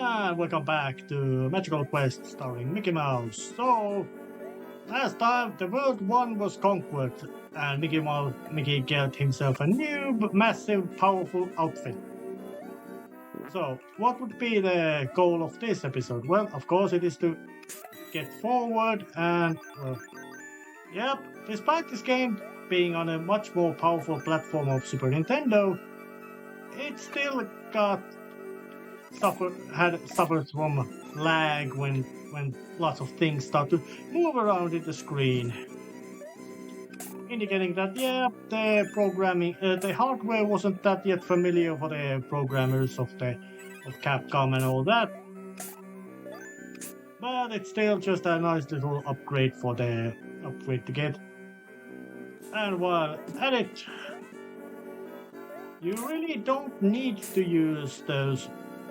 And welcome back to Magical Quest starring Mickey Mouse. So, last time the World 1 was conquered and Mickey got himself a new, massive, powerful outfit. So, what would be the goal of this episode? Well, of course, it is to get forward and, despite this game being on a much more powerful platform of Super Nintendo, it still suffered from lag when lots of things start to move around in the screen, indicating that the programming, the hardware wasn't that yet familiar for the programmers of Capcom and all that. But it's still just a nice little upgrade to get. And while at it, you really don't need to use those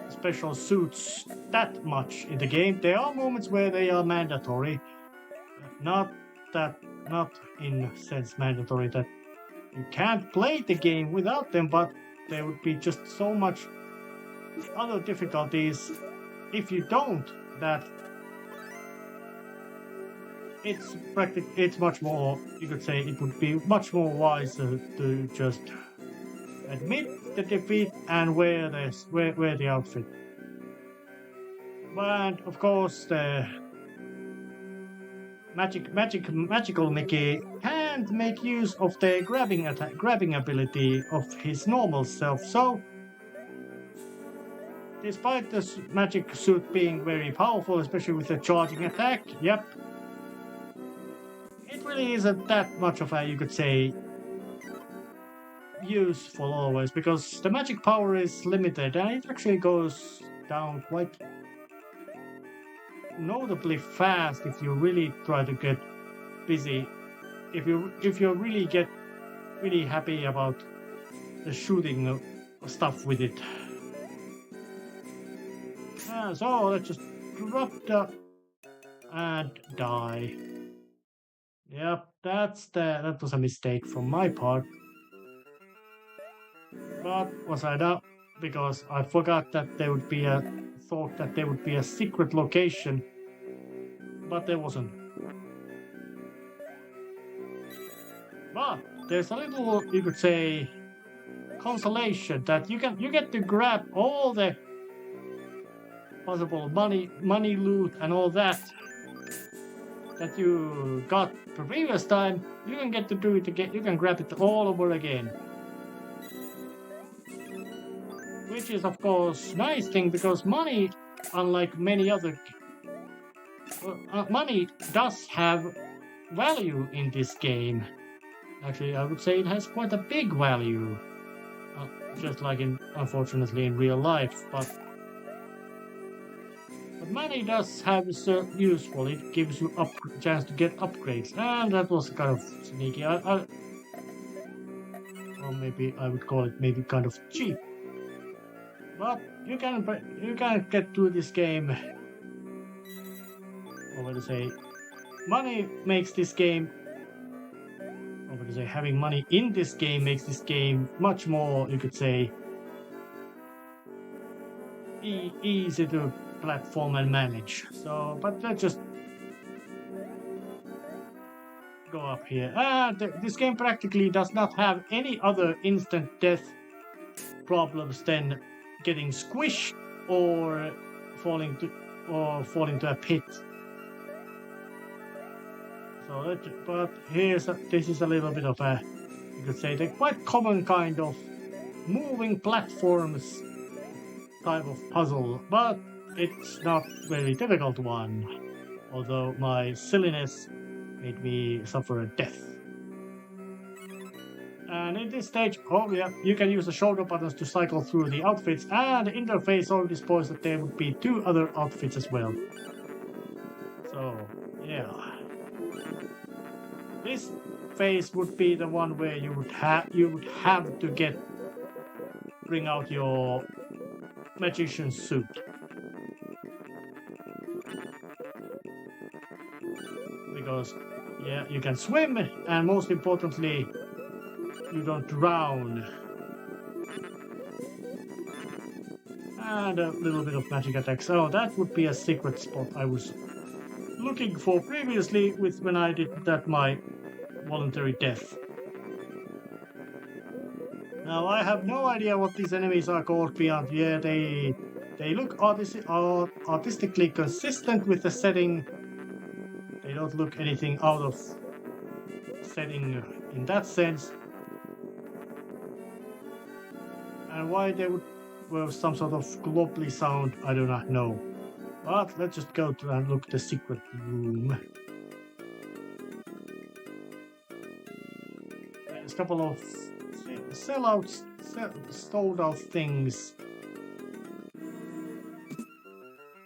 special suits that much in the game. There are moments where they are mandatory. Not in sense mandatory that you can't play the game without them, but there would be just so much other difficulties if you don't, that it's much more, you could say it would be much more wiser to just admit the defeat and wear the outfit. But of course, the magical Mickey can't make use of the grabbing ability of his normal self. So, despite this magic suit being very powerful, especially with the charging attack, it really isn't that much of a, you could say, useful always, because the magic power is limited and it actually goes down quite notably fast if you really try to get busy. If you really get really happy about the shooting stuff with it. So let's just drop and die. Yep, that was a mistake from my part. But was I not? Because I forgot that there would be a secret location, but there wasn't. But there's a little, you could say, consolation that you get to grab all the possible money, loot, and all that you got the previous time. You can get to do it again. You can grab it all over again. Which is, of course, nice thing, because money, unlike many other... money does have value in this game. Actually, I would say it has quite a big value. Just like, unfortunately, in real life. But money does have useful. It gives you a chance to get upgrades. And that was kind of sneaky. Or maybe I would call it maybe kind of cheap. But you can get to this game. Over to say, money makes this game. Over to say, having money in this game makes this game much more, you could say, easy to platform and manage. So, but let's just go up here. This game practically does not have any other instant death problems than getting squished or falling to a pit. So, but this is a little bit of a, you could say, the quite common kind of moving platforms type of puzzle, but it's not very difficult one. Although my silliness made me suffer a death. And in this stage, you can use the shoulder buttons to cycle through the outfits, and the interface already spoils that there would be 2 other outfits as well. So, yeah. This phase would be the one where you would have to bring out your magician suit. Because, you can swim, and most importantly, you don't drown. And a little bit of magic attack. So that would be a secret spot I was looking for previously when I did that my voluntary death. Now I have no idea what these enemies are called beyond. Yeah, they look artistically consistent with the setting. They don't look anything out of setting in that sense. And why they would have some sort of globally sound, I do not know. But let's just go to and look at the secret room. There's a couple of stowed out things.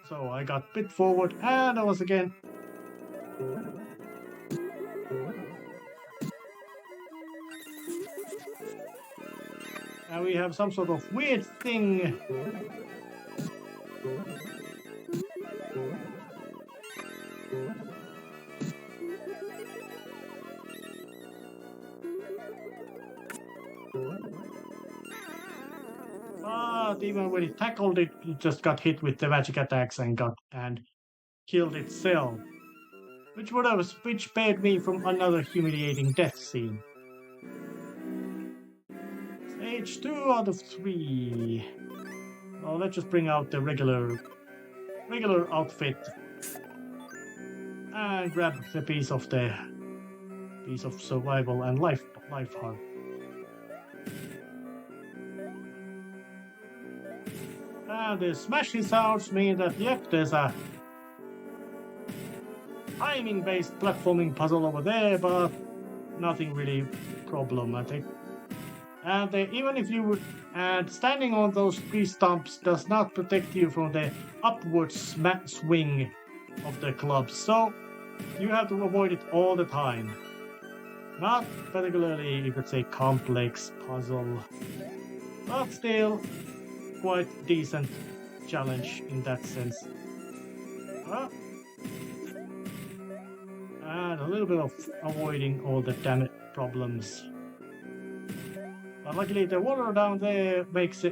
So I got a bit forward and I was again. And we have some sort of weird thing. But even when it tackled it, it just got hit with the magic attacks and killed itself. Which spared me from another humiliating death scene. Stage 2 out of 3. Well, let's just bring out the regular outfit and grab the piece of survival and life heart. And the smashing sounds mean that yep, there's a timing-based platforming puzzle over there, but nothing really problematic. And even if you would, and standing on those tree stumps does not protect you from the upward swing of the clubs, so you have to avoid it all the time. Not particularly, you could say, complex puzzle, but still quite decent challenge in that sense. And a little bit of avoiding all the damage problems. But luckily the water down there gives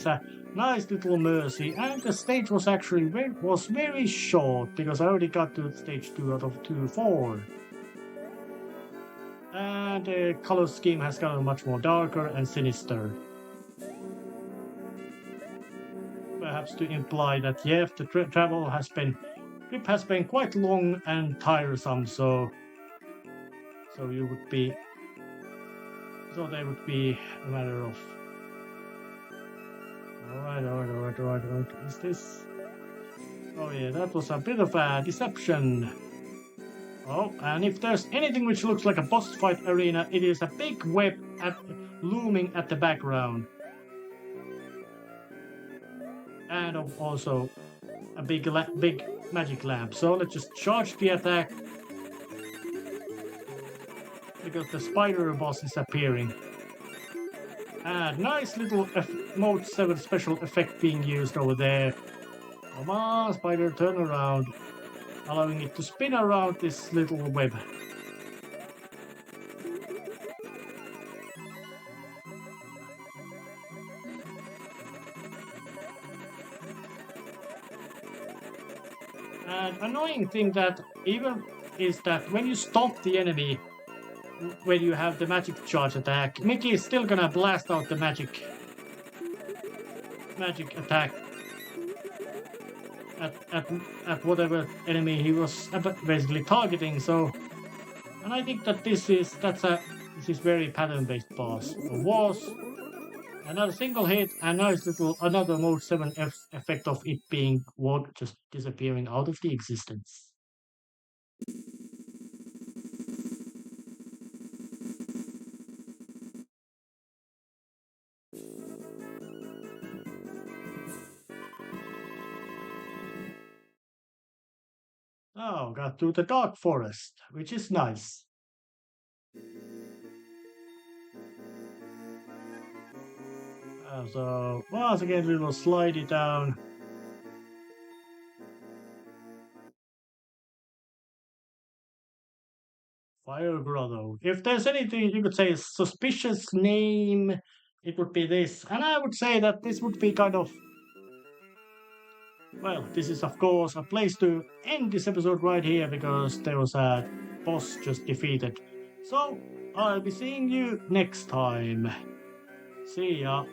a nice little mercy, and the stage was actually very short because I already got to stage 2 out of 4. And the color scheme has gotten much more darker and sinister. Perhaps to imply that yeah, the trip has been quite long and tiresome, so there would be a matter of alright. Is this? Oh yeah, that was a bit of a deception. Oh, and if there's anything which looks like a boss fight arena, it is a big web looming at the background. And also a big magic lamp. So let's just charge the attack because the spider boss is appearing. And nice little Mode 7 special effect being used over there. Come on, spider, turn around. Allowing it to spin around this little web. An annoying thing that even is that when you stomp the enemy, when you have the magic charge attack, Mickey is still gonna blast out the magic attack at whatever enemy he was basically targeting. So, and I think that this is very pattern-based boss. Was another single hit, and another Mode 7 effect of it being just disappearing out of the existence. Oh, got to the dark forest, which is nice. So once again, we will slide it down. Fire Grotto. If there's anything you could say is suspicious name, it would be this. And I would say that this would be kind of Well, this is of course a place to end this episode right here because there was a boss just defeated. So, I'll be seeing you next time. See ya.